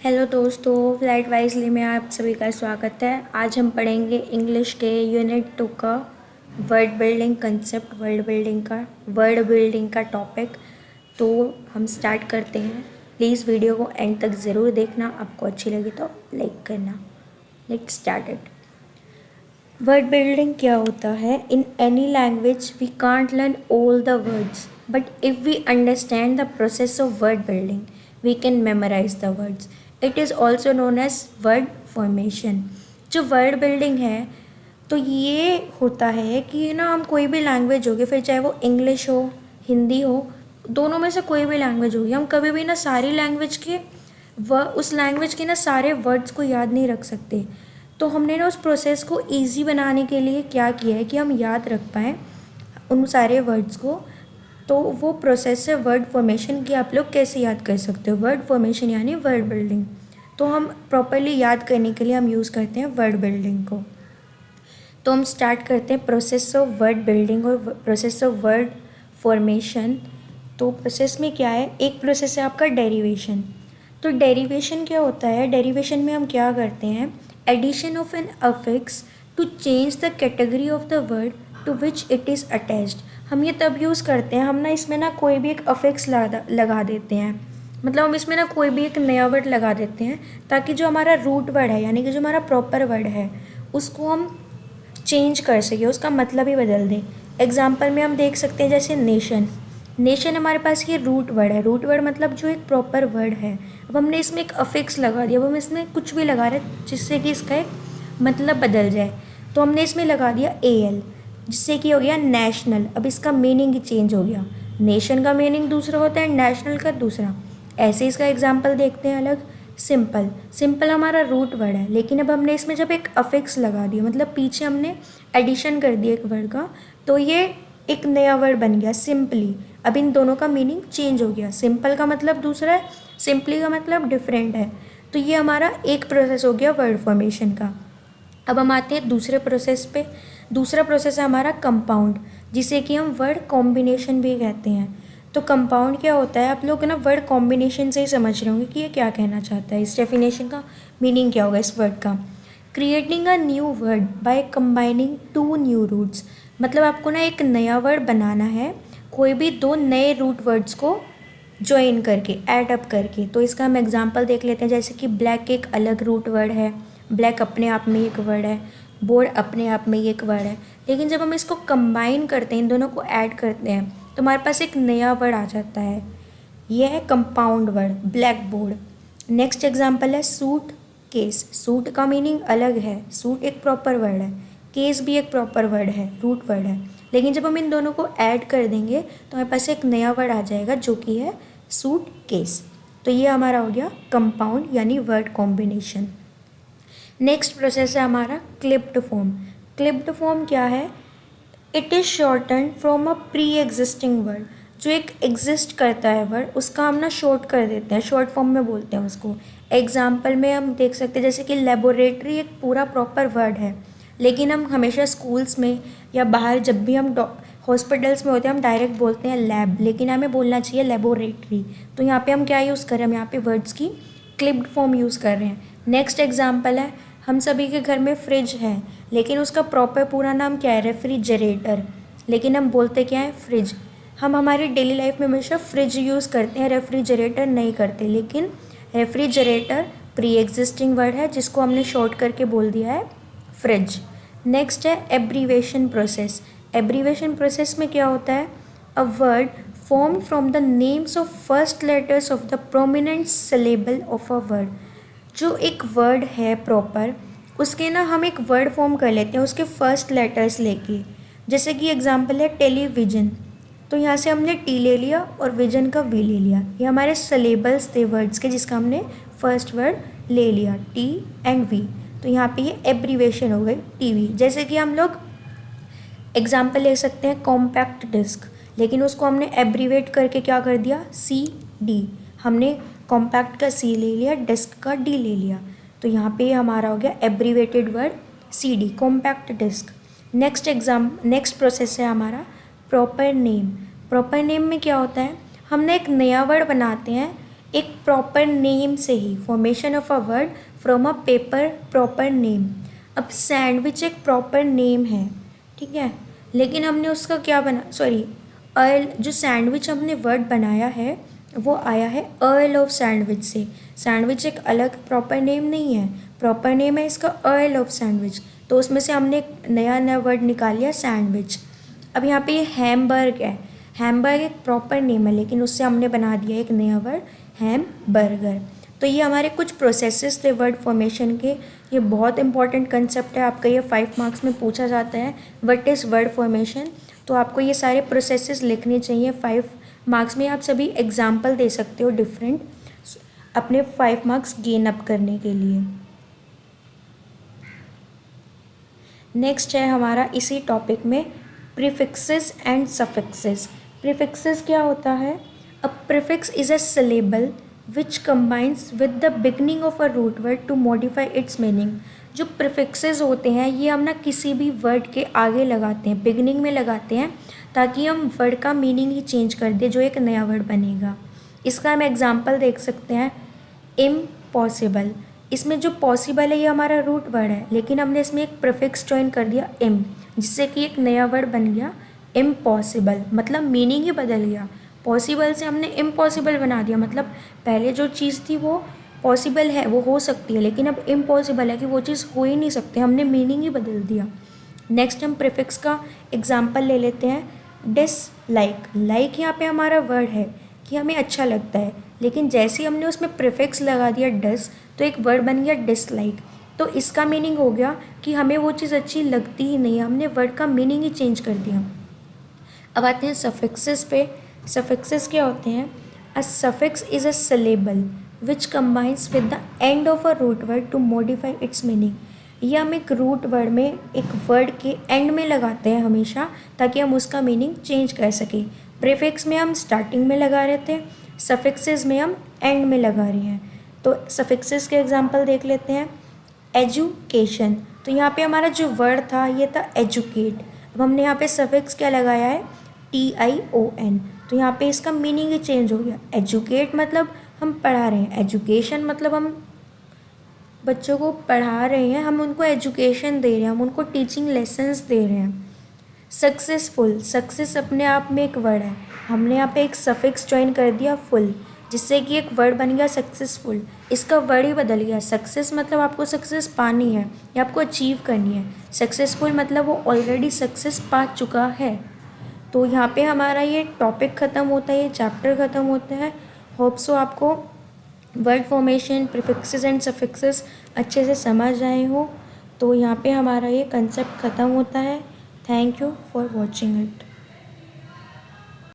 Hello दोस्तों, flight wisely में आप सभी का स्वागत है। आज हम पढ़ेंगे इंग्लिश के यूनिट 2 का word building concept, word building का टॉपिक। तो हम स्टार्ट करते हैं। प्लीज़ वीडियो को एंड तक ज़रूर देखना, आपको अच्छी लगी तो लाइक करना। Let's start it. Word building क्या होता है? In any language we can't learn all the words, but if we understand the process of word building we can memorise the words. It is also known as word formation. जो word building है तो ये होता है कि ना हम कोई भी लैंग्वेज होगी, फिर चाहे वो इंग्लिश हो, हिंदी हो, दोनों में से कोई भी लैंग्वेज होगी, हम कभी भी ना सारी लैंग्वेज के उस लैंग्वेज के ना सारे वर्ड्स को याद नहीं रख सकते। तो हमने ना उस प्रोसेस को ईजी बनाने के लिए क्या किया है कि हम याद रख पाएँ उन सारे वर्ड्स को। तो वो प्रोसेस है वर्ड फॉर्मेशन की। आप लोग कैसे याद कर सकते हो? वर्ड फॉर्मेशन यानी वर्ड बिल्डिंग। तो हम प्रॉपरली याद करने के लिए हम यूज़ करते हैं वर्ड बिल्डिंग को। तो हम स्टार्ट करते हैं प्रोसेस ऑफ वर्ड बिल्डिंग और प्रोसेस ऑफ वर्ड फॉर्मेशन। तो प्रोसेस में क्या है? एक प्रोसेस है आपका डेरिवेशन। तो डेरिवेशन क्या होता है? डेरिवेशन में हम क्या करते हैं? Addition of an affix to change the category of the word to which it is attached. हम ये तब यूज़ करते हैं, हम ना इसमें ना कोई भी एक अफिक्स लगा देते हैं, मतलब हम इसमें ना कोई भी एक नया वर्ड लगा देते हैं ताकि जो हमारा रूट वर्ड है यानी कि जो हमारा प्रॉपर वर्ड है उसको हम चेंज कर सके, उसका मतलब ही बदल दें। एग्जाम्पल में हम देख सकते हैं जैसे नेशन। नेशन हमारे पास ये रूट वर्ड है, रूट वर्ड मतलब जो एक प्रॉपर वर्ड है। अब हमने इसमें एक अफिक्स लगा दिया, अब हम इसमें कुछ भी लगा रहे जिससे कि इसका एक मतलब बदल जाए। तो हमने इसमें लगा दिया AL, जिससे कि हो गया नेशनल। अब इसका मीनिंग ही चेंज हो गया, नेशन का मीनिंग दूसरा होता है, नेशनल का दूसरा। ऐसे इसका एग्जाम्पल देखते हैं अलग। सिंपल, सिंपल हमारा रूट वर्ड है, लेकिन अब हमने इसमें जब एक अफिक्स लगा दिया, मतलब पीछे हमने एडिशन कर दिया एक वर्ड का, तो ये एक नया वर्ड बन गया सिंपली। अब इन दोनों का मीनिंग चेंज हो गया, सिंपल का मतलब दूसरा है, सिंपली का मतलब डिफरेंट है। तो ये हमारा एक प्रोसेस हो गया वर्ड फॉर्मेशन का। अब हम आते हैं दूसरे प्रोसेस पे। दूसरा प्रोसेस है हमारा कंपाउंड, जिसे कि हम वर्ड कॉम्बिनेशन भी कहते हैं। तो कंपाउंड क्या होता है? आप लोग ना वर्ड कॉम्बिनेशन से ही समझ रहे होंगे कि ये क्या कहना चाहता है, इस डेफिनेशन का मीनिंग क्या होगा इस वर्ड का। Creating a new word by combining 2 new roots. मतलब आपको ना एक नया वर्ड बनाना है कोई भी 2 नए रूट वर्ड्स को ज्वाइन करके, ऐड अप करके। तो इसका हम एग्जांपल देख लेते हैं, जैसे कि ब्लैक एक अलग रूट वर्ड है, ब्लैक अपने आप में एक वर्ड है, बोर्ड अपने आप में एक वर्ड है, लेकिन जब हम इसको कंबाइन करते हैं, इन दोनों को ऐड करते हैं, तो हमारे पास एक नया वर्ड आ जाता है। यह है compound word, black board. Next example है सूट केस। सूट का मीनिंग अलग है, सूट एक प्रॉपर वर्ड है, केस भी एक प्रॉपर वर्ड है, रूट वर्ड है, लेकिन जब हम इन दोनों को ऐड कर देंगे तो हमारे पास एक नया वर्ड आ जाएगा जो कि है सूट केस। तो ये हमारा हो गया कंपाउंड यानी वर्ड कॉम्बिनेशन। नेक्स्ट प्रोसेस है हमारा क्लिप्ड फॉर्म। क्लिप्ड फॉर्म क्या है? It is shorten from a pre existing word. जो एक एग्जिस्ट करता है वर्ड उसका हम ना शॉर्ट कर देते हैं, शॉर्ट फॉर्म में बोलते हैं उसको। एग्जाम्पल में हम देख सकते हैं जैसे कि लेबोरेटरी एक पूरा प्रॉपर वर्ड है, लेकिन हम हमेशा स्कूल्स में या बाहर जब भी हम हॉस्पिटल्स में होते हैं हम डायरेक्ट बोलते हैं लैब, लेकिन हमें बोलना चाहिए लेबोरेटरी। तो यहाँ पे हम क्या यूज़ कर रहे हैं? हम यहाँ पे वर्ड्स की क्लिप्ड फॉर्म यूज़ कर रहे हैं। नेक्स्ट एग्जाम्पल है, हम सभी के घर में फ्रिज है, लेकिन उसका प्रॉपर पूरा नाम क्या है? रेफ्रिजरेटर, लेकिन हम बोलते क्या है? फ्रिज। हम हमारी डेली लाइफ में हमेशा फ्रिज यूज़ करते हैं, रेफ्रिजरेटर नहीं करते, लेकिन रेफ्रिजरेटर प्री एग्जिस्टिंग वर्ड है जिसको हमने शॉर्ट करके बोल दिया है फ्रिज। नेक्स्ट है एब्रीवेशन प्रोसेस। एब्रीवेशन प्रोसेस में क्या होता है? A word form from the names of first letters of the prominent syllable of a word. जो एक वर्ड है प्रॉपर, उसके ना हम एक वर्ड फॉर्म कर लेते हैं उसके फर्स्ट लेटर्स लेके। जैसे कि एग्जांपल है टेलीविजन, तो यहाँ से हमने टी ले लिया और विजन का वी ले लिया। ये हमारे सिलेबल्स थे वर्ड्स के जिसका हमने फर्स्ट वर्ड ले लिया, टी एंड वी। तो यहाँ पे ये एब्रीवेशन हो गई टीवी। जैसे कि हम लोग एग्जाम्पल ले सकते हैं कॉम्पैक्ट डिस्क, लेकिन उसको हमने एब्रीवेट करके क्या कर दिया? CD। हमने कॉम्पैक्ट का C ले लिया, डिस्क का D ले लिया, तो यहाँ पे हमारा हो गया abbreviated word CD, compact disc. Next process है हमारा प्रॉपर नेम। प्रॉपर नेम में क्या होता है? हमने एक नया वर्ड बनाते हैं एक प्रॉपर नेम से ही, formation of a word from a paper proper name. अब सैंडविच एक प्रॉपर नेम है, ठीक है, लेकिन हमने उसका क्या अर्ल, जो सैंडविच हमने वर्ड बनाया है वो आया है अर्ल ऑफ सैंडविच से। सैंडविच एक अलग प्रॉपर नेम नहीं है, प्रॉपर नेम है इसका अर्ल ऑफ सैंडविच, तो उसमें से हमने एक नया वर्ड निकाल लिया सैंडविच। अब यहाँ पे ये हैमबर्ग है, हैमबर्ग एक प्रॉपर नेम है लेकिन उससे हमने बना दिया एक नया वर्ड हैमबर्गर। तो ये हमारे कुछ प्रोसेसेस थे वर्ड फॉर्मेशन के। ये बहुत इंपॉर्टेंट कंसेप्ट है, आपका ये 5 मार्क्स में पूछा जाता है व्हाट इज़ वर्ड फॉर्मेशन। तो आपको ये सारे प्रोसेसेस लिखने चाहिए 5 मार्क्स में। आप सभी एग्जाम्पल दे सकते हो डिफरेंट, अपने 5 मार्क्स गेन अप करने के लिए। नेक्स्ट है हमारा इसी टॉपिक में प्रीफिक्सेस एंड सफिक्सेस। प्रीफिक्सेस क्या होता है? A prefix is a syllable which combines with the beginning of a root word to modify its meaning. जो प्रीफिक्सेस होते हैं ये हम ना किसी भी वर्ड के आगे लगाते हैं, बिगनिंग में लगाते हैं, ताकि हम वर्ड का मीनिंग ही चेंज कर दें जो एक नया वर्ड बनेगा। इसका हम एग्जाम्पल देख सकते हैं, इम्पॉसिबल। इसमें जो पॉसिबल है ये हमारा रूट वर्ड है, लेकिन हमने इसमें एक प्रीफिक्स ज्वाइन कर दिया इम, जिससे कि एक नया वर्ड बन गया इम्पॉसिबल, मतलब मीनिंग ही बदल गया। पॉसिबल से हमने इम्पॉसिबल बना दिया, मतलब पहले जो चीज़ थी वो पॉसिबल है, वो हो सकती है, लेकिन अब इम्पॉसिबल है कि वो चीज़ हो ही नहीं सकती, हमने मीनिंग ही बदल दिया। नेक्स्ट हम प्रीफिक्स का एग्जाम्पल ले लेते हैं, डिसलाइक। लाइक यहाँ पे हमारा वर्ड है कि हमें अच्छा लगता है, लेकिन जैसे ही हमने उसमें प्रीफिक्स लगा दिया डिस, तो एक वर्ड बन गया डिसलाइक। तो इसका मीनिंग हो गया कि हमें वो चीज़ अच्छी लगती ही नहीं है, हमने वर्ड का मीनिंग ही चेंज कर दिया। अब आते हैं सफिक्सेस पे। सफिक्सेस क्या होते हैं? A suffix is a syllable which combines with the end of a root word to modify its meaning. ये हम एक रूट वर्ड में एक वर्ड के एंड में लगाते हैं हमेशा, ताकि हम उसका मीनिंग चेंज कर सकें। प्रीफिक्स में हम स्टार्टिंग में लगा रहे थे, सफिक्सेस में हम एंड में लगा रहे हैं। तो सफिक्सेस के एग्जांपल देख लेते हैं। एजुकेशन, तो यहाँ पे हमारा जो वर्ड था ये था एजुकेट। अब हमने यहाँ पे सफिक्स क्या लगाया है? TION। तो यहाँ पे इसका मीनिंग ही चेंज हो गया। एजुकेट मतलब हम पढ़ा रहे हैं, एजुकेशन मतलब हम बच्चों को पढ़ा रहे हैं, हम उनको एजुकेशन दे रहे हैं, हम उनको टीचिंग लेसन्स दे रहे हैं। सक्सेसफुल, सक्सेस अपने आप में एक वर्ड है, हमने यहाँ पे एक सफिक्स ज्वाइन कर दिया फुल, जिससे कि एक वर्ड बन गया सक्सेसफुल। इसका वर्ड ही बदल गया। सक्सेस मतलब आपको सक्सेस पानी है या आपको अचीव करनी है, सक्सेसफुल मतलब वो ऑलरेडी सक्सेस पा चुका है। तो यहाँ पे हमारा ये टॉपिक ख़त्म होता है, ये चैप्टर ख़त्म होता है। होप सो आपको word formation, prefixes and suffixes अच्छे से समझ आए हो। तो यहाँ पे हमारा ये कंसेप्ट ख़त्म होता है। Thank you for watching it.